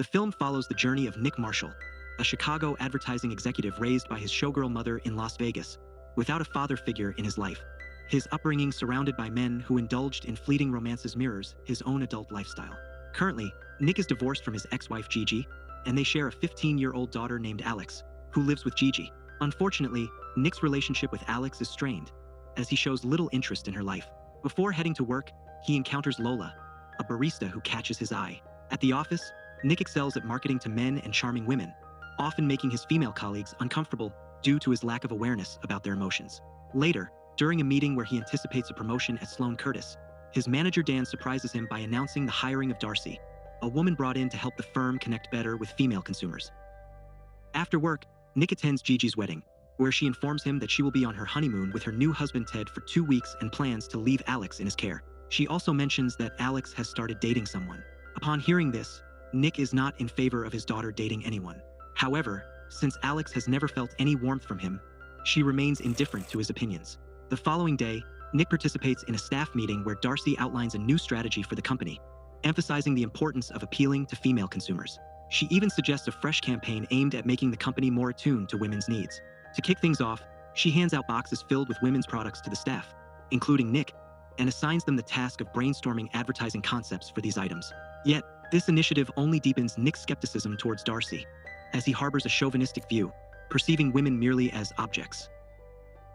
The film follows the journey of Nick Marshall, a Chicago advertising executive raised by his showgirl mother in Las Vegas, without a father figure in his life. His upbringing surrounded by men who indulged in fleeting romances mirrors his own adult lifestyle. Currently, Nick is divorced from his ex-wife Gigi, and they share a 15-year-old daughter named Alex, who lives with Gigi. Unfortunately, Nick's relationship with Alex is strained, as he shows little interest in her life. Before heading to work, he encounters Lola, a barista who catches his eye. At the office, Nick excels at marketing to men and charming women, often making his female colleagues uncomfortable due to his lack of awareness about their emotions. Later, during a meeting where he anticipates a promotion at Sloan Curtis, his manager Dan surprises him by announcing the hiring of Darcy, a woman brought in to help the firm connect better with female consumers. After work, Nick attends Gigi's wedding, where she informs him that she will be on her honeymoon with her new husband Ted for 2 weeks and plans to leave Alex in his care. She also mentions that Alex has started dating someone. Upon hearing this, Nick is not in favor of his daughter dating anyone. However, since Alex has never felt any warmth from him, she remains indifferent to his opinions. The following day, Nick participates in a staff meeting where Darcy outlines a new strategy for the company, emphasizing the importance of appealing to female consumers. She even suggests a fresh campaign aimed at making the company more attuned to women's needs. To kick things off, she hands out boxes filled with women's products to the staff, including Nick, and assigns them the task of brainstorming advertising concepts for these items. Yet, this initiative only deepens Nick's skepticism towards Darcy, as he harbors a chauvinistic view, perceiving women merely as objects.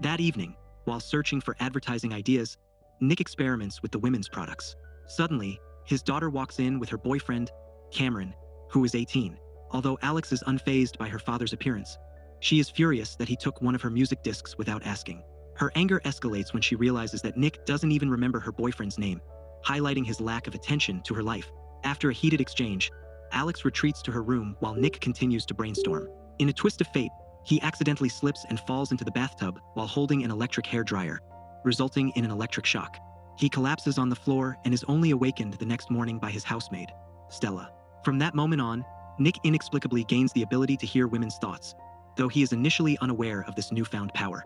That evening, while searching for advertising ideas, Nick experiments with the women's products. Suddenly, his daughter walks in with her boyfriend, Cameron, who is 18. Although Alex is unfazed by her father's appearance, she is furious that he took one of her music discs without asking. Her anger escalates when she realizes that Nick doesn't even remember her boyfriend's name, highlighting his lack of attention to her life. After a heated exchange, Alex retreats to her room while Nick continues to brainstorm. In a twist of fate, he accidentally slips and falls into the bathtub while holding an electric hairdryer, resulting in an electric shock. He collapses on the floor and is only awakened the next morning by his housemaid, Stella. From that moment on, Nick inexplicably gains the ability to hear women's thoughts, though he is initially unaware of this newfound power.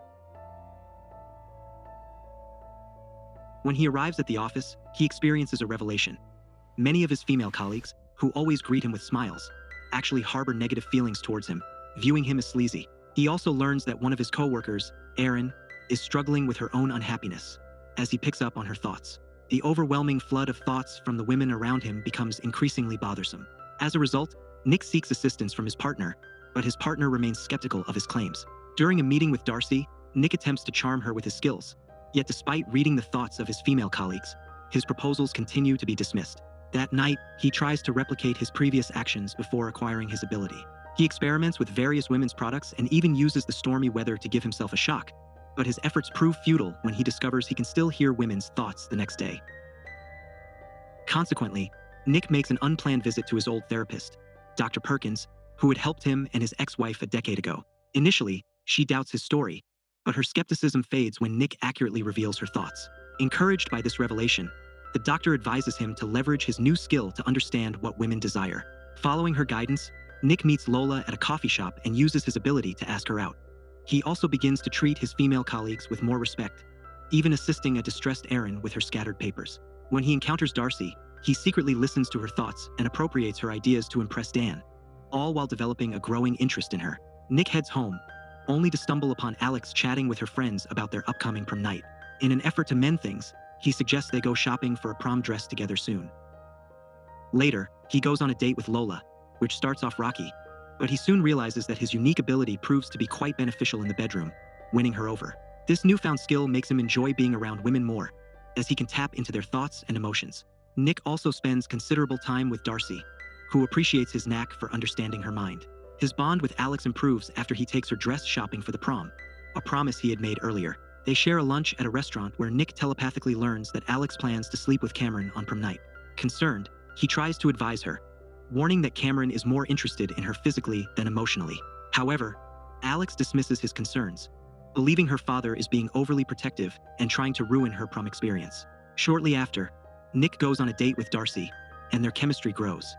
When he arrives at the office, he experiences a revelation. Many of his female colleagues, who always greet him with smiles, actually harbor negative feelings towards him, viewing him as sleazy. He also learns that one of his co-workers, Erin, is struggling with her own unhappiness, as he picks up on her thoughts. The overwhelming flood of thoughts from the women around him becomes increasingly bothersome. As a result, Nick seeks assistance from his partner, but his partner remains skeptical of his claims. During a meeting with Darcy, Nick attempts to charm her with his skills, yet despite reading the thoughts of his female colleagues, his proposals continue to be dismissed. That night, he tries to replicate his previous actions before acquiring his ability. He experiments with various women's products and even uses the stormy weather to give himself a shock, but his efforts prove futile when he discovers he can still hear women's thoughts the next day. Consequently, Nick makes an unplanned visit to his old therapist, Dr. Perkins, who had helped him and his ex-wife a decade ago. Initially, she doubts his story, but her skepticism fades when Nick accurately reveals her thoughts. Encouraged by this revelation, the doctor advises him to leverage his new skill to understand what women desire. Following her guidance, Nick meets Lola at a coffee shop and uses his ability to ask her out. He also begins to treat his female colleagues with more respect, even assisting a distressed Erin with her scattered papers. When he encounters Darcy, he secretly listens to her thoughts and appropriates her ideas to impress Dan, all while developing a growing interest in her. Nick heads home, only to stumble upon Alex chatting with her friends about their upcoming prom night. In an effort to mend things, he suggests they go shopping for a prom dress together soon. Later, he goes on a date with Lola, which starts off rocky, but he soon realizes that his unique ability proves to be quite beneficial in the bedroom, winning her over. This newfound skill makes him enjoy being around women more, as he can tap into their thoughts and emotions. Nick also spends considerable time with Darcy, who appreciates his knack for understanding her mind. His bond with Alex improves after he takes her dress shopping for the prom, a promise he had made earlier. They share a lunch at a restaurant where Nick telepathically learns that Alex plans to sleep with Cameron on prom night. Concerned, he tries to advise her, warning that Cameron is more interested in her physically than emotionally. However, Alex dismisses his concerns, believing her father is being overly protective and trying to ruin her prom experience. Shortly after, Nick goes on a date with Darcy, and their chemistry grows.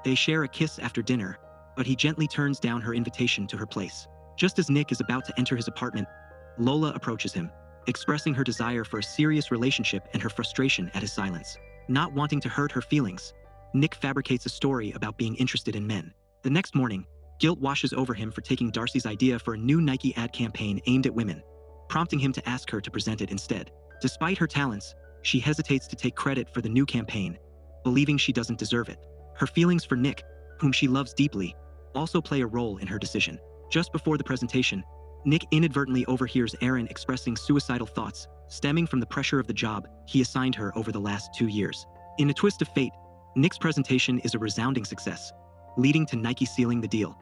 They share a kiss after dinner, but he gently turns down her invitation to her place. Just as Nick is about to enter his apartment, Lola approaches him, expressing her desire for a serious relationship and her frustration at his silence. Not wanting to hurt her feelings, Nick fabricates a story about being interested in men. The next morning, guilt washes over him for taking Darcy's idea for a new Nike ad campaign aimed at women, prompting him to ask her to present it instead. Despite her talents, she hesitates to take credit for the new campaign, believing she doesn't deserve it. Her feelings for Nick, whom she loves deeply, also play a role in her decision. Just before the presentation, Nick inadvertently overhears Erin expressing suicidal thoughts, stemming from the pressure of the job he assigned her over the last 2 years. In a twist of fate, Nick's presentation is a resounding success, leading to Nike sealing the deal.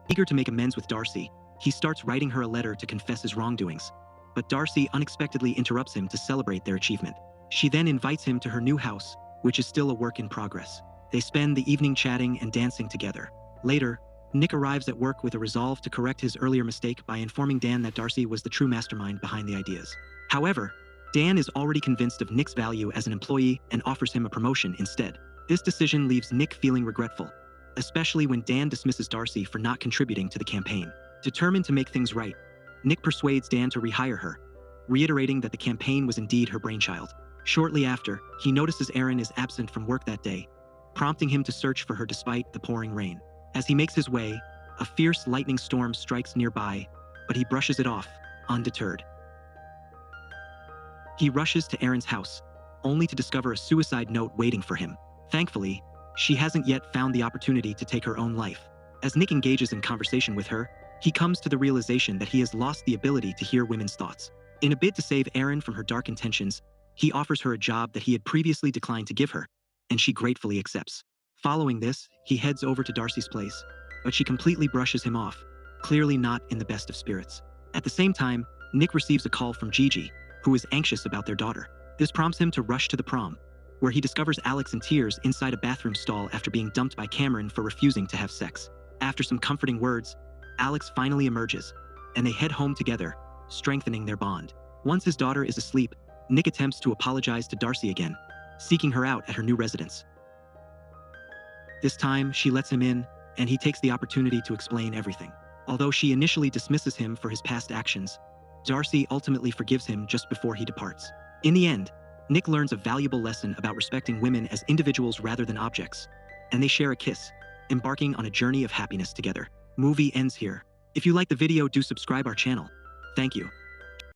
Eager to make amends with Darcy, he starts writing her a letter to confess his wrongdoings. But Darcy unexpectedly interrupts him to celebrate their achievement. She then invites him to her new house, which is still a work in progress. They spend the evening chatting and dancing together. Later, Nick arrives at work with a resolve to correct his earlier mistake by informing Dan that Darcy was the true mastermind behind the ideas. However, Dan is already convinced of Nick's value as an employee and offers him a promotion instead. This decision leaves Nick feeling regretful, especially when Dan dismisses Darcy for not contributing to the campaign. Determined to make things right, Nick persuades Dan to rehire her, reiterating that the campaign was indeed her brainchild. Shortly after, he notices Erin is absent from work that day, prompting him to search for her despite the pouring rain. As he makes his way, a fierce lightning storm strikes nearby, but he brushes it off, undeterred. He rushes to Erin's house, only to discover a suicide note waiting for him. Thankfully, she hasn't yet found the opportunity to take her own life. As Nick engages in conversation with her, he comes to the realization that he has lost the ability to hear women's thoughts. In a bid to save Erin from her dark intentions, he offers her a job that he had previously declined to give her, and she gratefully accepts. Following this, he heads over to Darcy's place, but she completely brushes him off, clearly not in the best of spirits. At the same time, Nick receives a call from Gigi, who is anxious about their daughter. This prompts him to rush to the prom, where he discovers Alex in tears inside a bathroom stall after being dumped by Cameron for refusing to have sex. After some comforting words, Alex finally emerges, and they head home together, strengthening their bond. Once his daughter is asleep, Nick attempts to apologize to Darcy again, seeking her out at her new residence. This time, she lets him in, and he takes the opportunity to explain everything. Although she initially dismisses him for his past actions, Darcy ultimately forgives him just before he departs. In the end, Nick learns a valuable lesson about respecting women as individuals rather than objects, and they share a kiss, embarking on a journey of happiness together. Movie ends here. If you like the video, do subscribe our channel. Thank you.